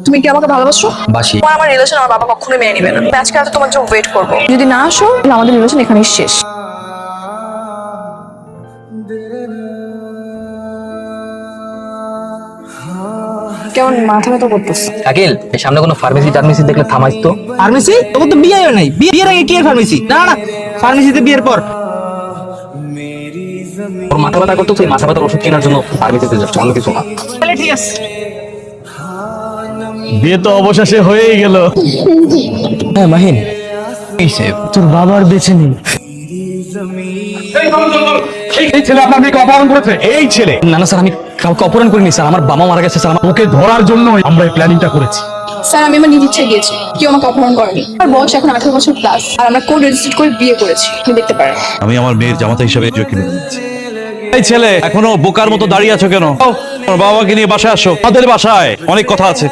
তুমি কি আমাকে ভালোবাসো? বাসি। তোমার আমার রিলেশন আমার বাবা কখনোই মেনে নেবে না। আজকে রাতে তোমার জন্য ওয়েট করবো। যদি না আসো তাহলে আমাদের রিলেশন এখানেই শেষ। কেমন মাথা ব্যথা করতেছে? শাকিল, এই সামনে কোনো ফার্মেসি টার্মেসি দেখলে থামাইস তো। ফার্মেসি? তোর তো বিয়ে নাই, বিয়ের আগে কি আর ফার্মেসি? না না, ফার্মেসিতে বিয়ের পর। ওর মাথা ব্যথা করতো, তুই মাথা ব্যথার ওষুধ কেনার জন্য ফার্মেসিতে যাচ্ছ, অন্য কিছু না। তাহলে ঠিক আছে। বিয়ে তো অবশেষে হয়েই গেল। হ্যাঁ মাহিন, তোর বাবার বেঁচে নেই। এই ছেলে আপনার মেয়েকে অপহরণ করেছে। এই ছেলে না না স্যার, আমি কাউকে অপহরণ করিনি স্যার, আমার বাবা মারা গেছে স্যার। ওকে ধরার জন্য আমরা এই প্ল্যানিংটা করেছি। স্যার আমি আমার নিজ ইচ্ছায় গিয়েছি, কেউ আমাকে অপহরণ করেনি। আমার বয়স এখন 18 বছর প্লাস, আর আমরা কোড রেজিস্টার করে বিয়ে করেছি, আপনি দেখতে পারেন। আমি আমার মেয়ের জামাতা হিসেবে কিনে দিচ্ছি। এই ছেলে, এখনো বোকার মতো দাঁড়িয়ে আছো কেন? তোর বাবাকে নিয়ে বাসায় আসো, আমাদের বাসায় অনেক কথা আছে।